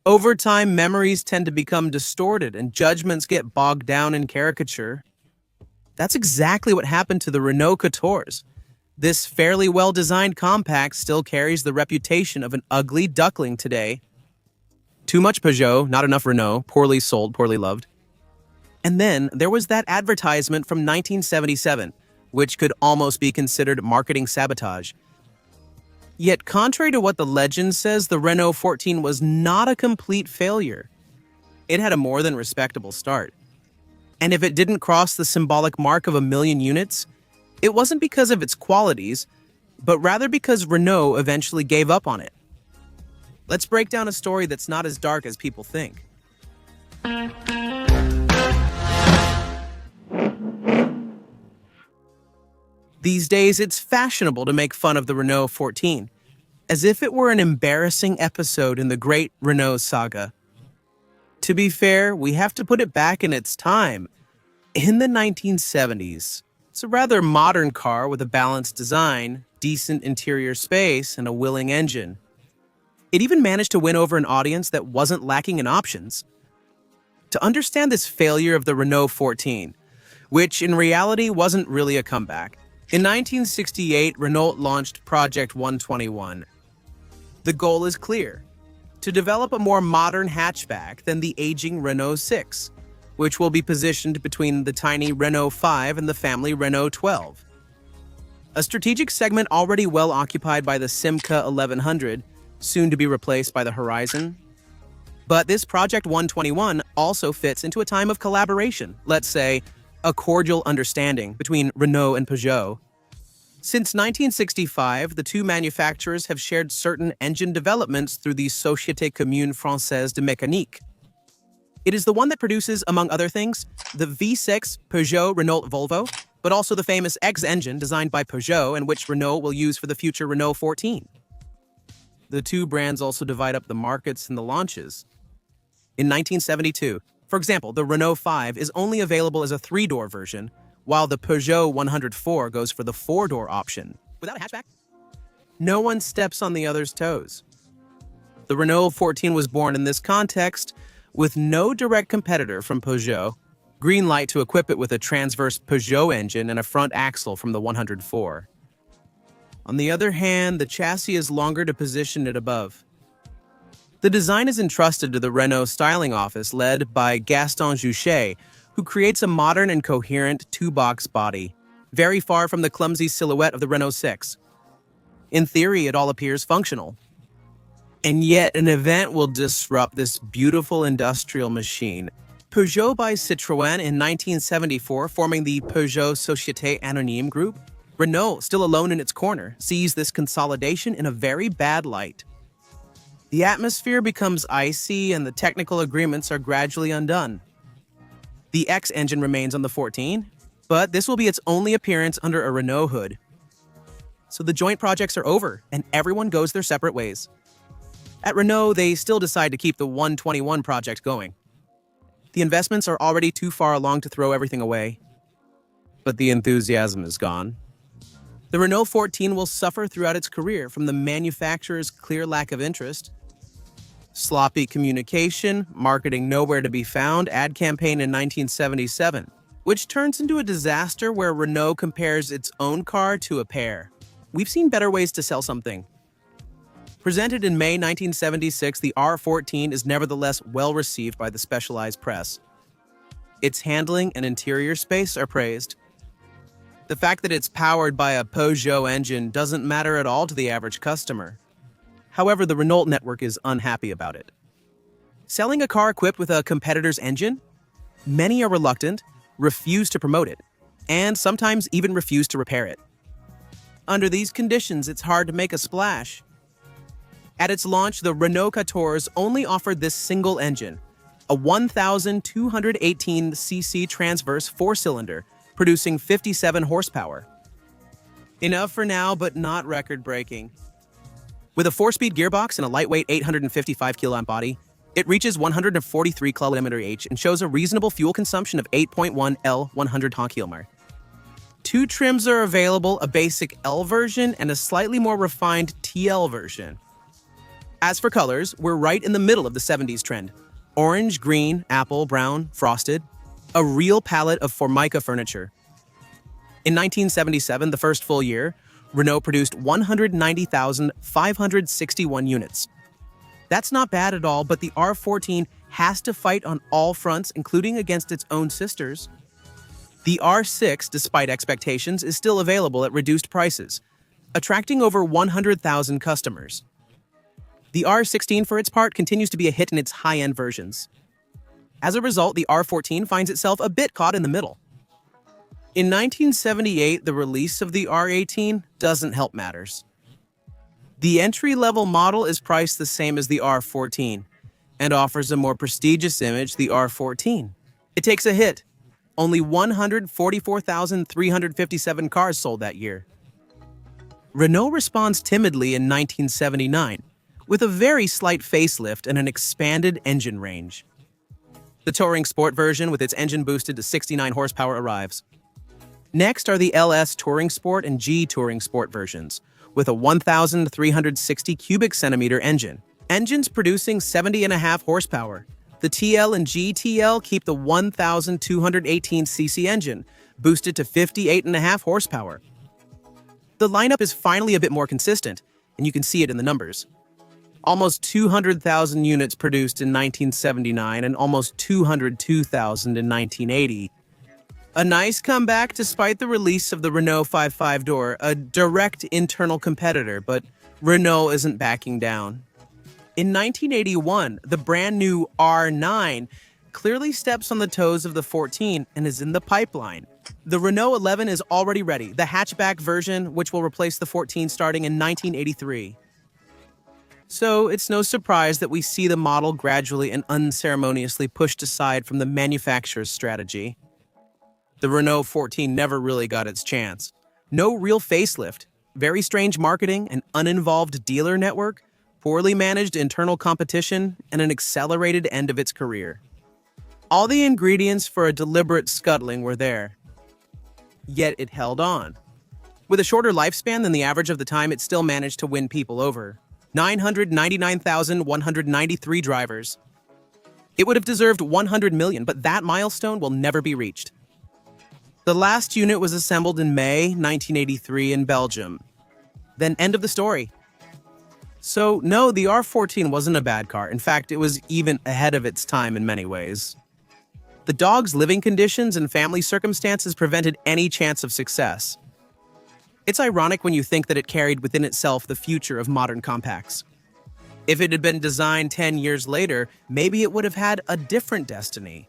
Over time, memories tend to become distorted and judgments get bogged down in caricature. That's exactly what happened to the Renault Quatorze. This fairly well-designed compact still carries the reputation of an ugly duckling today. Too much Peugeot, not enough Renault, poorly sold, poorly loved. And then there was that advertisement from 1977, which could almost be considered marketing sabotage. Yet, contrary to what the legend says, the Renault 14 was not a complete failure. It had a more than respectable start. And if it didn't cross the symbolic mark of 1 million units, it wasn't because of its qualities, but rather because Renault eventually gave up on it. Let's break down a story that's not as dark as people think. These days, it's fashionable to make fun of the Renault 14, as if it were an embarrassing episode in the great Renault saga. To be fair, we have to put it back in its time. In the 1970s, it's a rather modern car with a balanced design, decent interior space, and a willing engine. It even managed to win over an audience that wasn't lacking in options. To understand this failure of the Renault 14, which in reality wasn't really a comeback, in 1968, Renault launched Project 121. The goal is clear: to develop a more modern hatchback than the aging Renault 6, which will be positioned between the tiny Renault 5 and the family Renault 12. A strategic segment already well occupied by the Simca 1100, soon to be replaced by the Horizon. But this Project 121 also fits into a time of collaboration, let's say, a cordial understanding between Renault and Peugeot. Since 1965, the two manufacturers have shared certain engine developments through the Société Commune Française de Mécanique. It is the one that produces, among other things, the V6 Peugeot Renault Volvo, but also the famous X engine designed by Peugeot and which Renault will use for the future Renault 14. The two brands also divide up the markets and the launches. In 1972, for example, the Renault 5 is only available as a 3-door version, while the Peugeot 104 goes for the 4-door option. Without a hatchback, no one steps on the other's toes. The Renault 14 was born in this context, with no direct competitor from Peugeot, green light to equip it with a transverse Peugeot engine and a front axle from the 104. On the other hand, the chassis is longer to position it above. The design is entrusted to the Renault styling office led by Gaston Juchet, who creates a modern and coherent two-box body, very far from the clumsy silhouette of the Renault 6. In theory, it all appears functional. And yet, an event will disrupt this beautiful industrial machine. Peugeot buys Citroën in 1974, forming the Peugeot Société Anonyme Group. Renault, still alone in its corner, sees this consolidation in a very bad light. The atmosphere becomes icy and the technical agreements are gradually undone. The X engine remains on the 14, but this will be its only appearance under a Renault hood. So the joint projects are over and everyone goes their separate ways. At Renault, they still decide to keep the 121 project going. The investments are already too far along to throw everything away. But the enthusiasm is gone. The Renault 14 will suffer throughout its career from the manufacturer's clear lack of interest, sloppy communication, marketing nowhere to be found, ad campaign in 1977, which turns into a disaster where Renault compares its own car to a pear. We've seen better ways to sell something. Presented in May 1976, the R14 is nevertheless well received by the specialized press. Its handling and interior space are praised. The fact that it's powered by a Peugeot engine doesn't matter at all to the average customer. However, the Renault network is unhappy about it. Selling a car equipped with a competitor's engine? Many are reluctant, refuse to promote it, and sometimes even refuse to repair it. Under these conditions, it's hard to make a splash. At its launch, the Renault Quatorze only offered this single engine, a 1,218cc transverse 4-cylinder, producing 57 horsepower. Enough for now, but not record-breaking. With a 4-speed gearbox and a lightweight 855 kg body, it reaches 143 km/h and shows a reasonable fuel consumption of 8.1 L 100 km. Two trims are available, a basic L version and a slightly more refined TL version. As for colors, we're right in the middle of the 70s trend. Orange, green, apple, brown, frosted. A real palette of Formica furniture. In 1977, the first full year, Renault produced 190,561 units. That's not bad at all, but the R14 has to fight on all fronts, including against its own sisters. The R6, despite expectations, is still available at reduced prices, attracting over 100,000 customers. The R16, for its part, continues to be a hit in its high-end versions. As a result, the R14 finds itself a bit caught in the middle. In 1978, the release of the R18 doesn't help matters. The entry-level model is priced the same as the R14 and offers a more prestigious image, the R14. It takes a hit. Only 144,357 cars sold that year. Renault responds timidly in 1979, with a very slight facelift and an expanded engine range. The Touring Sport version, with its engine boosted to 69 horsepower, arrives. Next are the LS Touring Sport and G Touring Sport versions, with a 1,360 cubic centimeter engine. Engines producing 70.5 horsepower. The TL and GTL keep the 1,218cc engine, boosted to 58.5 horsepower. The lineup is finally a bit more consistent, and you can see it in the numbers. Almost 200,000 units produced in 1979 and almost 202,000 in 1980. A nice comeback despite the release of the Renault 5.5-door, a direct internal competitor, but Renault isn't backing down. In 1981, the brand new R9 clearly steps on the toes of the 14 and is in the pipeline. The Renault 11 is already ready, the hatchback version, which will replace the 14 starting in 1983. So it's no surprise that we see the model gradually and unceremoniously pushed aside from the manufacturer's strategy. The Renault 14 never really got its chance. No real facelift, very strange marketing, an uninvolved dealer network, poorly managed internal competition, and an accelerated end of its career. All the ingredients for a deliberate scuttling were there. Yet it held on. With a shorter lifespan than the average of the time, it still managed to win people over. 999,193 drivers. It would have deserved 100 million, but that milestone will never be reached. The last unit was assembled in May 1983 in Belgium. Then end of the story. So no, the R14 wasn't a bad car. In fact, it was even ahead of its time in many ways. The dog's living conditions and family circumstances prevented any chance of success. It's ironic when you think that it carried within itself the future of modern compacts. If it had been designed 10 years later, maybe it would have had a different destiny.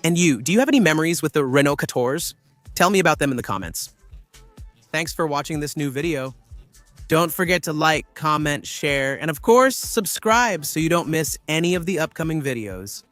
And you, do you have any memories with the Renault Quatorze? Tell me about them in the comments. Thanks for watching this new video. Don't forget to like, comment, share, and of course, subscribe so you don't miss any of the upcoming videos.